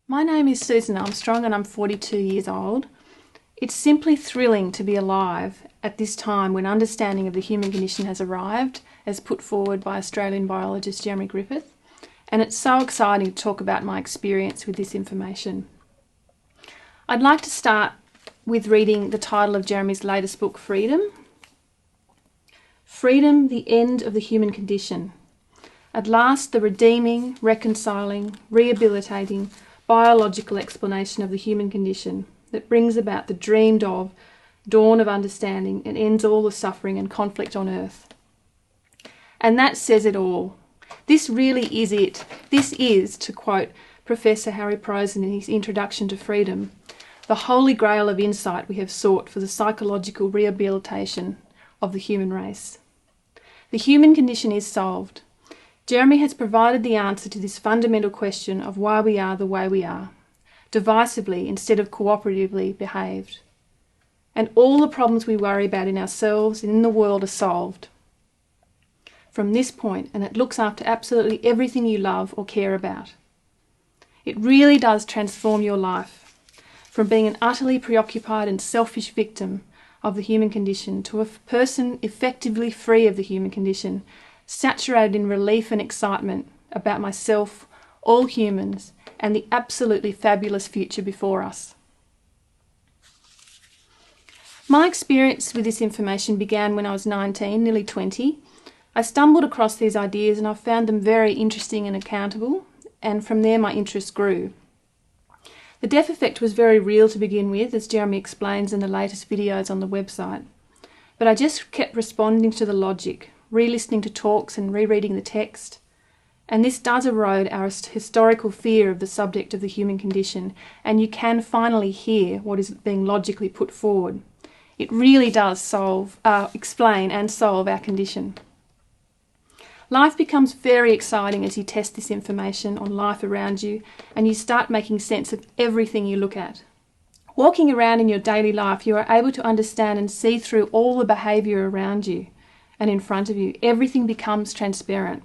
My name is Susan Armstrong and I'm 42 years old. It's simply thrilling to be alive at this time when understanding of the human condition has arrived, as put forward by Australian biologist Jeremy Griffith, and it's so exciting to talk about my experience with this information. I'd like to start with reading the title of Jeremy's latest book, Freedom. Freedom, the End of the Human Condition. At last, the redeeming, reconciling, rehabilitating, biological explanation of the human condition that brings about the dreamed of dawn of understanding and ends all the suffering and conflict on earth. And that says it all. This really is it. This is, to quote Professor Harry Prosen in his introduction to Freedom, the holy grail of insight we have sought for the psychological rehabilitation of the human race. The human condition is solved. Jeremy has provided the answer to this fundamental question of why we are the way we are, divisively instead of cooperatively behaved. And all the problems we worry about in ourselves and in the world are solved from this point, and it looks after absolutely everything you love or care about. It really does transform your life from being an utterly preoccupied and selfish victim of the human condition to a person effectively free of the human condition, saturated in relief and excitement about myself, all humans, and the absolutely fabulous future before us. My experience with this information began when I was 19, nearly 20. I stumbled across these ideas and I found them very interesting and accountable, and from there my interest grew. The deaf effect was very real to begin with, as Jeremy explains in the latest videos on the website, but I just kept responding to the logic, re-listening to talks and rereading the text, and this does erode our historical fear of the subject of the human condition, and you can finally hear what is being logically put forward. It really does explain and solve our condition. Life becomes very exciting as you test this information on life around you and you start making sense of everything you look at. Walking around in your daily life, you are able to understand and see through all the behaviour around you and in front of you. Everything becomes transparent.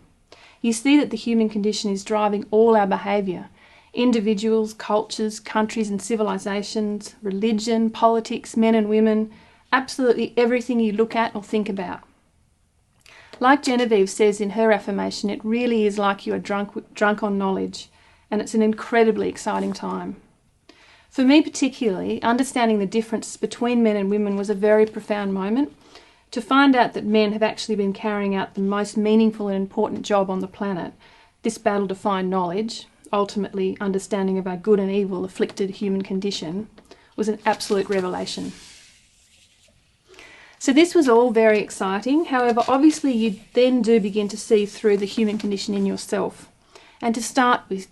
You see that the human condition is driving all our behaviour. Individuals, cultures, countries and civilizations, religion, politics, men and women, absolutely everything you look at or think about. Like Genevieve says in her affirmation, it really is like you are drunk on knowledge, and it's an incredibly exciting time. For me particularly, understanding the difference between men and women was a very profound moment. To find out that men have actually been carrying out the most meaningful and important job on the planet, this battle to find knowledge, ultimately understanding of our good and evil afflicted human condition, was an absolute revelation. So this was all very exciting. However, obviously you then do begin to see through the human condition in yourself. And to start with,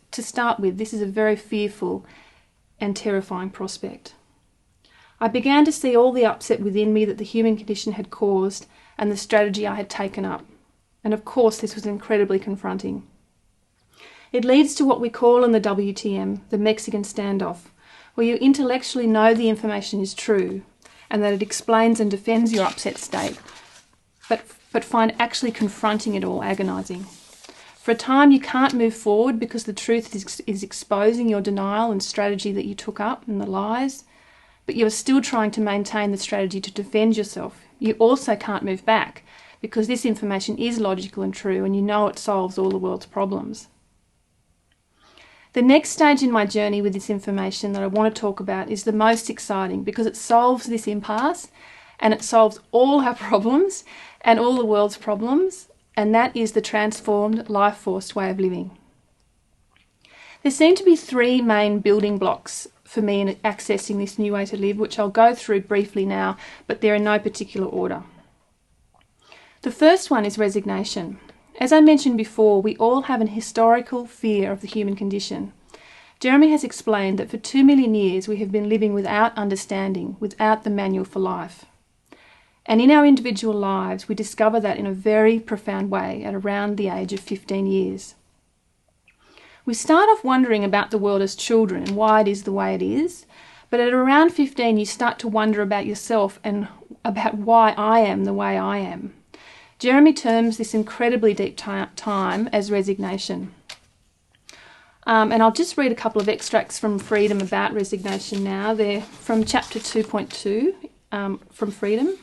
this is a very fearful and terrifying prospect. I began to see all the upset within me that the human condition had caused and the strategy I had taken up. And of course this was incredibly confronting. It leads to what we call in the WTM, the Mexican standoff, where you intellectually know the information is true and that it explains and defends your upset state, but find actually confronting it all agonising. For a time you can't move forward because the truth is exposing your denial and strategy that you took up and the lies, but you are still trying to maintain the strategy to defend yourself. You also can't move back because this information is logical and true and you know it solves all the world's problems. The next stage in my journey with this information that I want to talk about is the most exciting because it solves this impasse and it solves all our problems and all the world's problems, and that is the transformed, life-forced way of living. There seem to be three main building blocks for me in accessing this new way to live, which I'll go through briefly now, but they're in no particular order. The first one is resignation. As I mentioned before, we all have an historical fear of the human condition. Jeremy has explained that for 2 million years we have been living without understanding, without the manual for life. And in our individual lives, we discover that in a very profound way at around the age of 15 years. We start off wondering about the world as children and why it is the way it is, but at around 15 you start to wonder about yourself and about why I am the way I am. Jeremy terms this incredibly deep time as resignation. And I'll just read a couple of extracts from Freedom about resignation now. They're from chapter 2.2 from Freedom.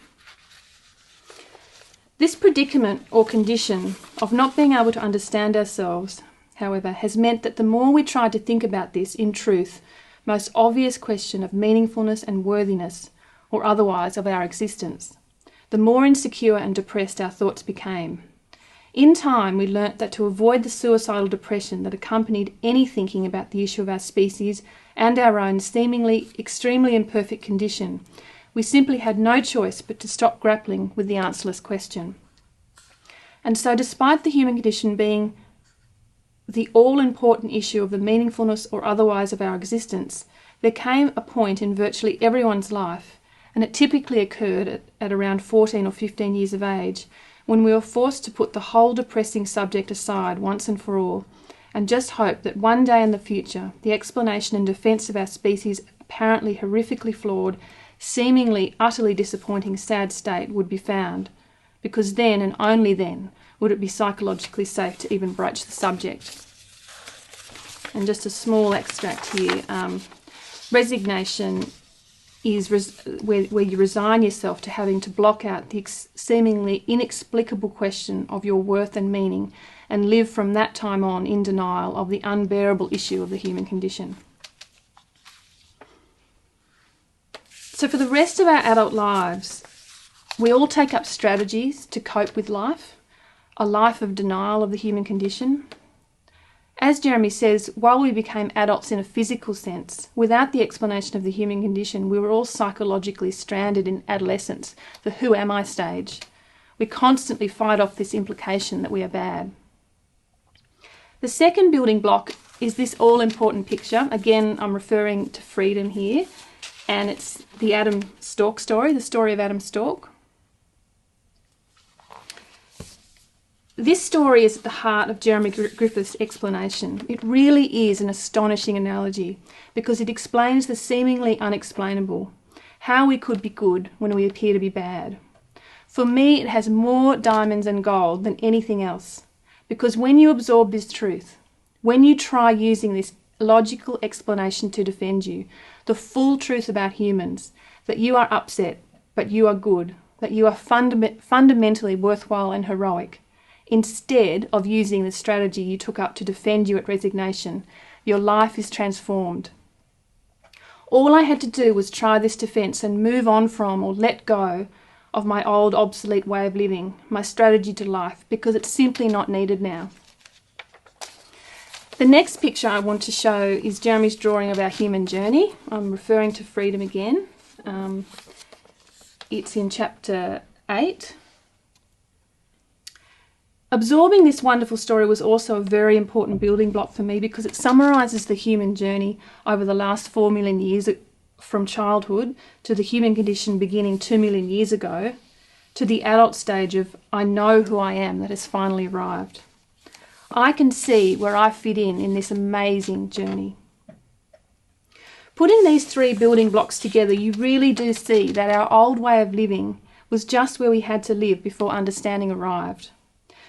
This predicament or condition of not being able to understand ourselves, however, has meant that the more we tried to think about this, in truth, most obvious question of meaningfulness and worthiness, or otherwise, of our existence, the more insecure and depressed our thoughts became. In time, we learnt that to avoid the suicidal depression that accompanied any thinking about the issue of our species and our own seemingly extremely imperfect condition, we simply had no choice but to stop grappling with the answerless question. And so, despite the human condition being the all-important issue of the meaningfulness or otherwise of our existence, there came a point in virtually everyone's life, and it typically occurred at around 14 or 15 years of age, when we were forced to put the whole depressing subject aside once and for all, and just hope that one day in the future the explanation and defence of our species' apparently horrifically flawed, seemingly utterly disappointing sad state would be found, because then and only then would it be psychologically safe to even broach the subject. And just a small extract here. Resignation is where you resign yourself to having to block out the seemingly inexplicable question of your worth and meaning, and live from that time on in denial of the unbearable issue of the human condition. So for the rest of our adult lives, we all take up strategies to cope with life, a life of denial of the human condition. As Jeremy says, while we became adults in a physical sense, without the explanation of the human condition, we were all psychologically stranded in adolescence, the who am I stage. We constantly fight off this implication that we are bad. The second building block is this all-important picture. Again, I'm referring to Freedom here, and it's the Adam Stork story, the story of Adam Stork. This story is at the heart of Jeremy Griffith's explanation. It really is an astonishing analogy because it explains the seemingly unexplainable, how we could be good when we appear to be bad. For me, it has more diamonds and gold than anything else, because when you absorb this truth, when you try using this logical explanation to defend you, the full truth about humans, that you are upset, but you are good, that you are fundamentally worthwhile and heroic, instead of using the strategy you took up to defend you at resignation, your life is transformed. All I had to do was try this defence and move on from or let go of my old obsolete way of living, my strategy to life, because it's simply not needed now. The next picture I want to show is Jeremy's drawing of our human journey. I'm referring to Freedom again. It's in chapter 8. Absorbing this wonderful story was also a very important building block for me because it summarises the human journey over the last 4 million years, from childhood to the human condition beginning 2 million years ago, to the adult stage of I know who I am that has finally arrived. I can see where I fit in this amazing journey. Putting these three building blocks together, you really do see that our old way of living was just where we had to live before understanding arrived.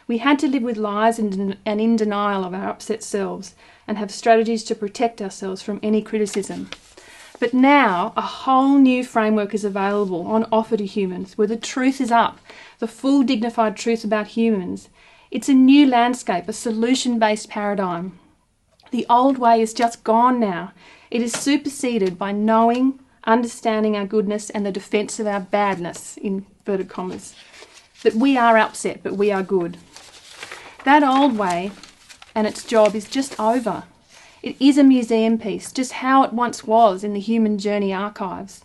We had to live with lies and in denial of our upset selves and have strategies to protect ourselves from any criticism. But now a whole new framework is available on offer to humans where the truth is up, the full dignified truth about humans. It's a new landscape, a solution-based paradigm. The old way is just gone now. It is superseded by knowing, understanding our goodness and the defence of our badness, in inverted commas. That we are upset, but we are good. That old way and its job is just over. It is a museum piece, just how it once was in the human journey archives.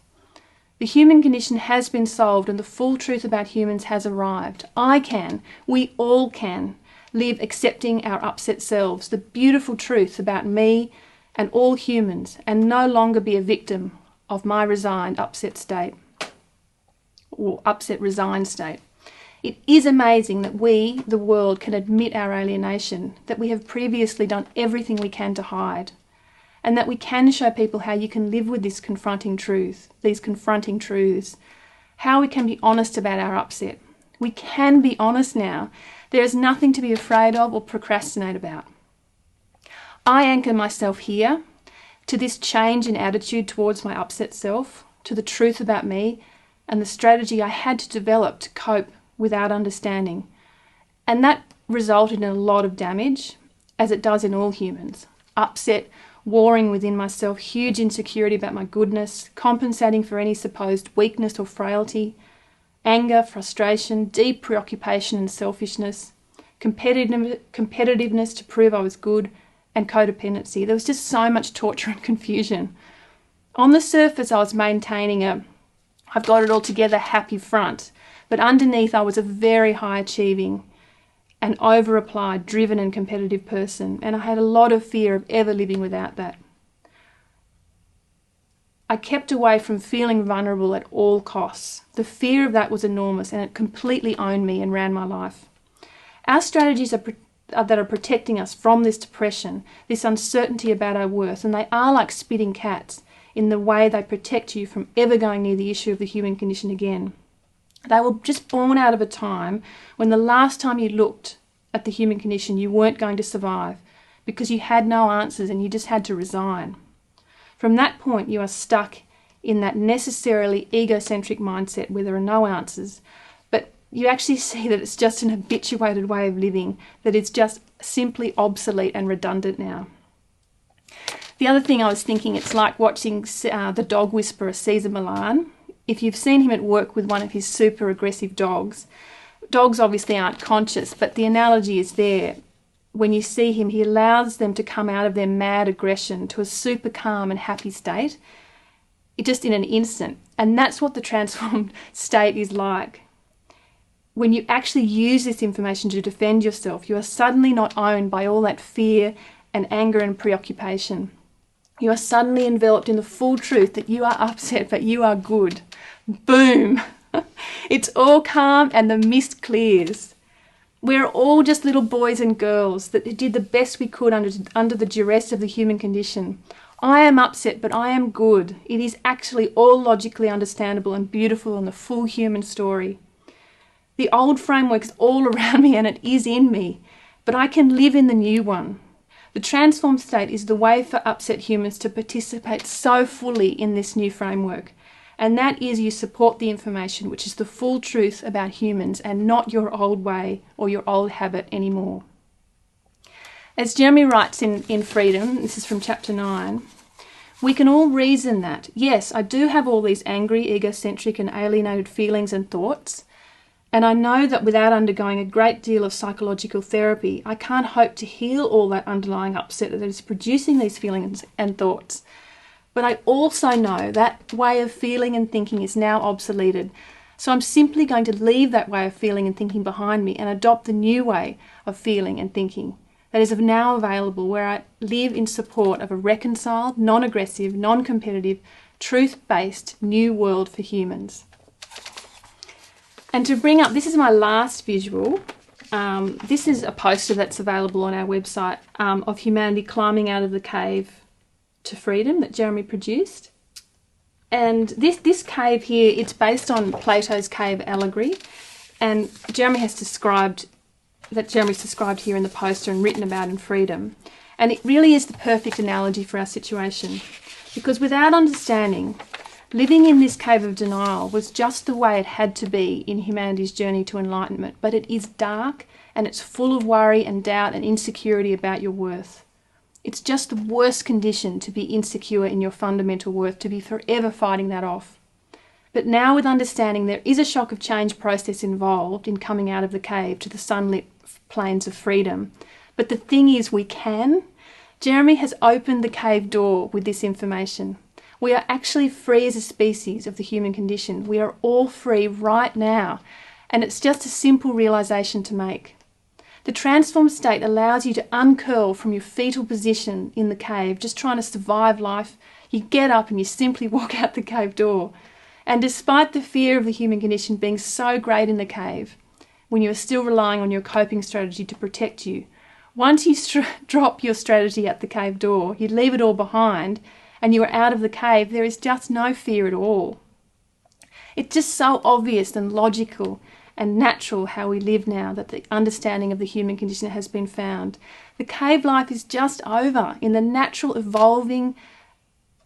The human condition has been solved and the full truth about humans has arrived. I can, we all can, live accepting our upset selves, the beautiful truth about me and all humans, and no longer be a victim of my resigned upset state, or upset resigned state. It is amazing that we, the world, can admit our alienation, that we have previously done everything we can to hide, and that we can show people how you can live with this confronting truth, these confronting truths, how we can be honest about our upset. We can be honest now. There is nothing to be afraid of or procrastinate about. I anchor myself here to this change in attitude towards my upset self, to the truth about me, and the strategy I had to develop to cope without understanding. And that resulted in a lot of damage, as it does in all humans. Upset, warring within myself, huge insecurity about my goodness, compensating for any supposed weakness or frailty, anger, frustration, deep preoccupation and selfishness, competitiveness to prove I was good, and codependency. There was just so much torture and confusion. On the surface, I was maintaining I've got it all together, happy front, but underneath I was a very high achieving and over-applied, driven and competitive person, and I had a lot of fear of ever living without that. I kept away from feeling vulnerable at all costs. The fear of that was enormous, and it completely owned me and ran my life. Our strategies that are protecting us from this depression, this uncertainty about our worth, and they are like spitting cats in the way they protect you from ever going near the issue of the human condition again. They were just born out of a time when the last time you looked at the human condition you weren't going to survive because you had no answers and you just had to resign. From that point you are stuck in that necessarily egocentric mindset where there are no answers, but you actually see that it's just an habituated way of living that is just simply obsolete and redundant now. The other thing I was thinking, it's like watching the dog whisperer Cesar Millan. If you've seen him at work with one of his super aggressive dogs, dogs obviously aren't conscious, but the analogy is there. When you see him, he allows them to come out of their mad aggression to a super calm and happy state, just in an instant. And that's what the transformed state is like. When you actually use this information to defend yourself, you are suddenly not owned by all that fear and anger and preoccupation. You are suddenly enveloped in the full truth that you are upset, but you are good. Boom! It's all calm and the mist clears. We're all just little boys and girls that did the best we could under the duress of the human condition. I am upset, but I am good. It is actually all logically understandable and beautiful in the full human story. The old framework is all around me and it is in me, but I can live in the new one. The transformed state is the way for upset humans to participate so fully in this new framework. And that is you support the information, which is the full truth about humans and not your old way or your old habit anymore. As Jeremy writes in Freedom, this is from chapter 9, we can all reason that, yes, I do have all these angry, egocentric and alienated feelings and thoughts, and I know that without undergoing a great deal of psychological therapy, I can't hope to heal all that underlying upset that is producing these feelings and thoughts. But I also know that way of feeling and thinking is now obsoleted. So I'm simply going to leave that way of feeling and thinking behind me and adopt the new way of feeling and thinking that is now available, where I live in support of a reconciled, non-aggressive, non-competitive, truth-based new world for humans. And to bring up, this is my last visual. This is a poster that's available on our website of humanity climbing out of the cave to freedom that Jeremy produced. And this cave here, it's based on Plato's cave allegory. And Jeremy's described here in the poster and written about in Freedom. And it really is the perfect analogy for our situation. Because without understanding, living in this cave of denial was just the way it had to be in humanity's journey to enlightenment. But it is dark and it's full of worry and doubt and insecurity about your worth. It's just the worst condition to be insecure in your fundamental worth, to be forever fighting that off. But now with understanding, there is a shock of change process involved in coming out of the cave to the sunlit plains of freedom. But the thing is, we can. Jeremy has opened the cave door with this information. We are actually free as a species of the human condition. We are all free right now. And it's just a simple realization to make. The transformed state allows you to uncurl from your fetal position in the cave, just trying to survive life. You get up and you simply walk out the cave door. And despite the fear of the human condition being so great in the cave, when you are still relying on your coping strategy to protect you, once you drop your strategy at the cave door, you leave it all behind, and you are out of the cave, there is just no fear at all. It's just so obvious and logical and natural how we live now that the understanding of the human condition has been found. The cave life is just over in the natural evolving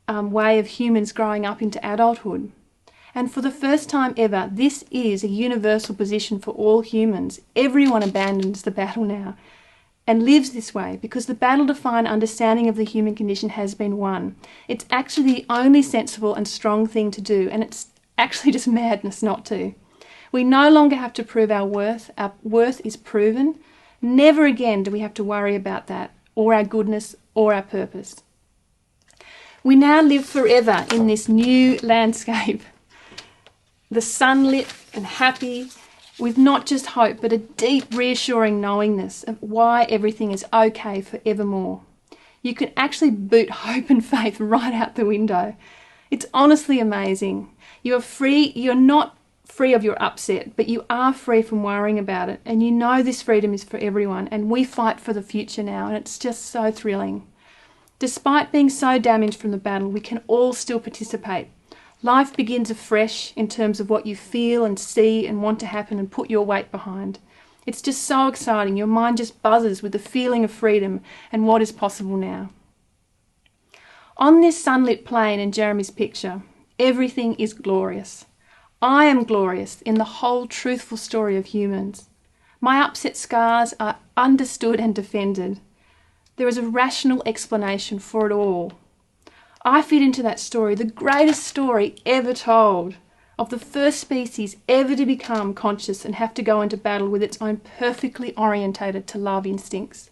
way of humans growing up into adulthood. And for the first time ever, this is a universal position for all humans. Everyone abandons the battle now and lives this way because the battle to find understanding of the human condition has been won. It's actually the only sensible and strong thing to do, and it's actually just madness not to. We no longer have to prove our worth. Our worth is proven. Never again do we have to worry about that, or our goodness, or our purpose. We now live forever in this new landscape. The sunlit and happy, with not just hope, but a deep, reassuring knowingness of why everything is okay forevermore. You can actually boot hope and faith right out the window. It's honestly amazing. You are free. You're not free of your upset, but you are free from worrying about it. And you know this freedom is for everyone. And we fight for the future now, and it's just so thrilling. Despite being so damaged from the battle, we can all still participate. Life begins afresh in terms of what you feel and see and want to happen and put your weight behind. It's just so exciting. Your mind just buzzes with the feeling of freedom and what is possible now. On this sunlit plain in Jeremy's picture, everything is glorious. I am glorious in the whole truthful story of humans. My upset scars are understood and defended. There is a rational explanation for it all. I fit into that story, the greatest story ever told, of the first species ever to become conscious and have to go into battle with its own perfectly orientated to love instincts.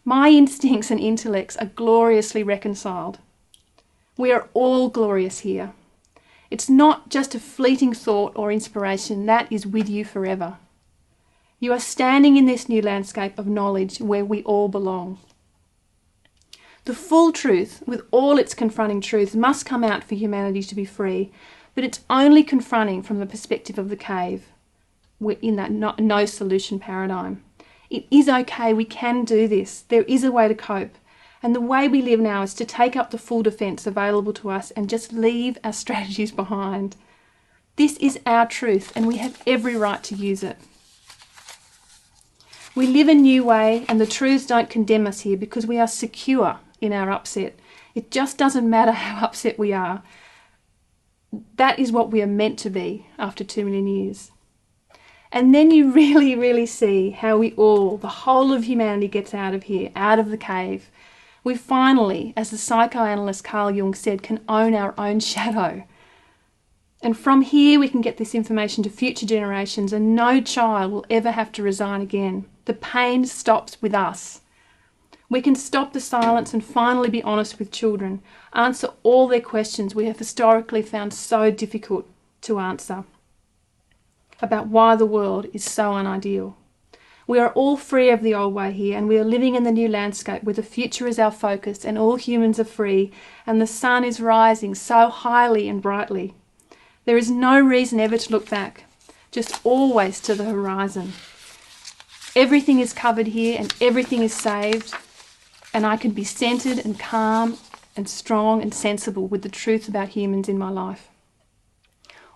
My instincts and intellects are gloriously reconciled. We are all glorious here. It's not just a fleeting thought or inspiration, that is with you forever. You are standing in this new landscape of knowledge where we all belong. The full truth, with all its confronting truths, must come out for humanity to be free, but it's only confronting from the perspective of the cave. We're in that no solution paradigm. It is okay, we can do this. There is a way to cope. And the way we live now is to take up the full defence available to us and just leave our strategies behind. This is our truth, and we have every right to use it. We live a new way, and the truths don't condemn us here because we are secure in our upset. It just doesn't matter how upset we are. That is what we are meant to be after 2 million years. And then you really, really see how we all, the whole of humanity, gets out of here, out of the cave. We finally, as the psychoanalyst Carl Jung said, can own our own shadow. And from here we can get this information to future generations, and no child will ever have to resign again. The pain stops with us. We can stop the silence and finally be honest with children, answer all their questions we have historically found so difficult to answer about why the world is so unideal. We are all free of the old way here, and we are living in the new landscape where the future is our focus and all humans are free and the sun is rising so highly and brightly. There is no reason ever to look back, just always to the horizon. Everything is covered here and everything is saved, and I can be centred and calm and strong and sensible with the truth about humans in my life.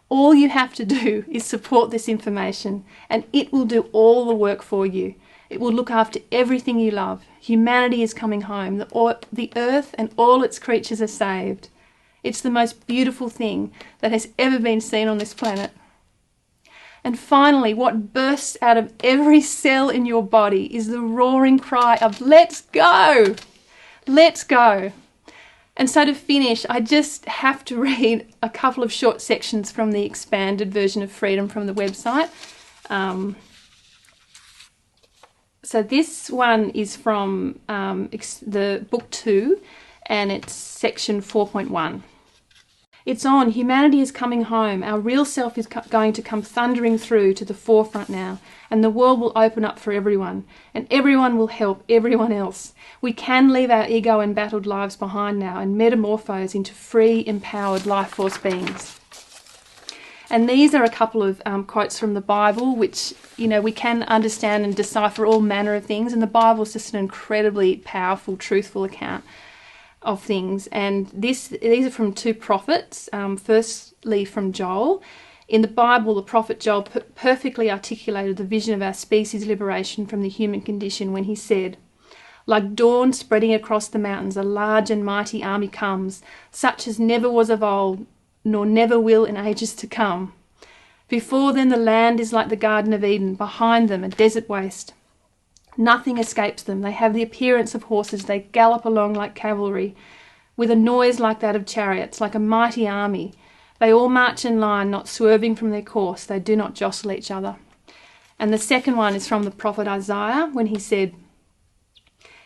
All you have to do is support this information, and it will do all the work for you. It will look after everything you love. Humanity is coming home. The earth and all its creatures are saved. It's the most beautiful thing that has ever been seen on this planet. And finally, what bursts out of every cell in your body is the roaring cry of, let's go! Let's go! And so to finish, I just have to read a couple of short sections from the expanded version of Freedom from the website. So this one is from the book 2, and it's section 4.1. It's on, humanity is coming home. Our real self is going to come thundering through to the forefront now, and the world will open up for everyone, and everyone will help everyone else. We can leave our ego-embattled lives behind now and metamorphose into free, empowered life force beings. And these are a couple of quotes from the Bible, which, you know, we can understand and decipher all manner of things, and the Bible is just an incredibly powerful, truthful account of things. And these are from 2 prophets. Firstly from Joel. In the Bible, the prophet Joel perfectly articulated the vision of our species' liberation from the human condition when he said, "Like dawn spreading across the mountains, a large and mighty army comes, such as never was of old, nor never will in ages to come. Before them the land is like the Garden of Eden, behind them a desert waste. Nothing escapes them. They have the appearance of horses. They gallop along like cavalry, with a noise like that of chariots, like a mighty army. They all march in line, not swerving from their course. They do not jostle each other." And the second one is from the prophet Isaiah, when he said,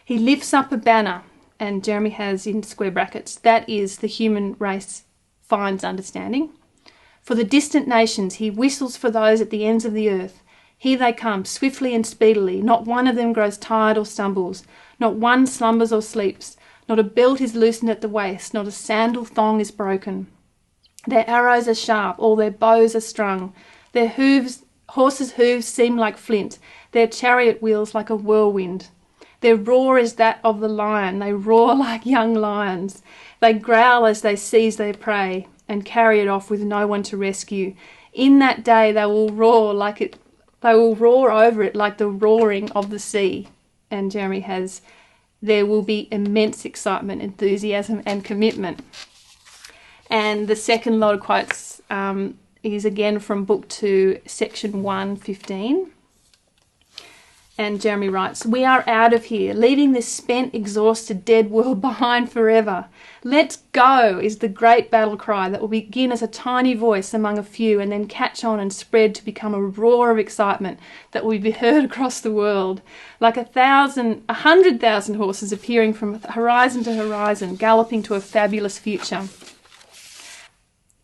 "He lifts up a banner," and Jeremy has in square brackets, "that is, the human race finds understanding. For the distant nations, he whistles for those at the ends of the earth. Here they come, swiftly and speedily. Not one of them grows tired or stumbles. Not one slumbers or sleeps. Not a belt is loosened at the waist. Not a sandal thong is broken. Their arrows are sharp. All their bows are strung. Their horses' hooves seem like flint. Their chariot wheels like a whirlwind. Their roar is that of the lion. They roar like young lions. They growl as they seize their prey and carry it off with no one to rescue. In that day they will roar over it like the roaring of the sea." And Jeremy has, "There will be immense excitement, enthusiasm and commitment." And the second lot of quotes is again from Book 2, Section 1:15. And Jeremy writes, "We are out of here, leaving this spent, exhausted, dead world behind forever. Let's go," is the great battle cry that will begin as a tiny voice among a few and then catch on and spread to become a roar of excitement that will be heard across the world, like 100,000 horses appearing from horizon to horizon, galloping to a fabulous future.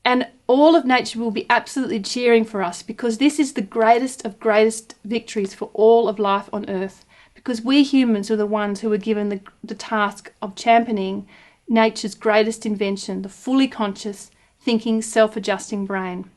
And all of nature will be absolutely cheering for us, because this is the greatest of greatest victories for all of life on earth, because we humans are the ones who were given the task of championing nature's greatest invention, the fully conscious, thinking, self-adjusting brain.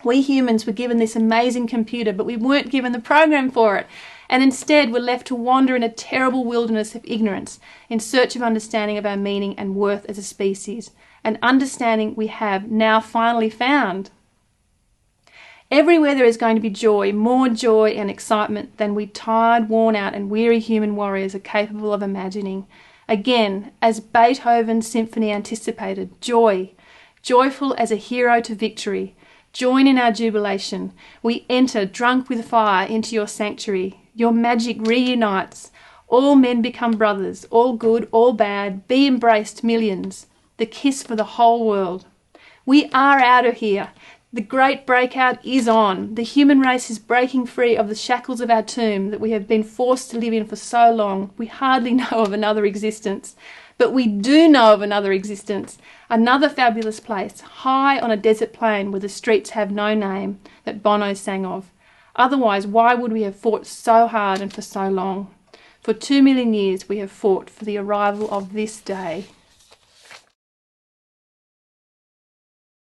We humans were given this amazing computer, but we weren't given the program for it, and instead were left to wander in a terrible wilderness of ignorance in search of understanding of our meaning and worth as a species, an understanding we have now finally found. Everywhere there is going to be joy, more joy and excitement than we tired, worn out and weary human warriors are capable of imagining. Again, as Beethoven's symphony anticipated, joy, joyful as a hero to victory. Join in our jubilation. We enter, drunk with fire, into your sanctuary. Your magic reunites. All men become brothers, all good, all bad. Be embraced, millions. The kiss for the whole world. We are out of here. The great breakout is on. The human race is breaking free of the shackles of our tomb that we have been forced to live in for so long. We hardly know of another existence. But we do know of another existence, another fabulous place, high on a desert plain where the streets have no name, that Bono sang of. Otherwise, why would we have fought so hard and for so long? For 2 million years we have fought for the arrival of this day.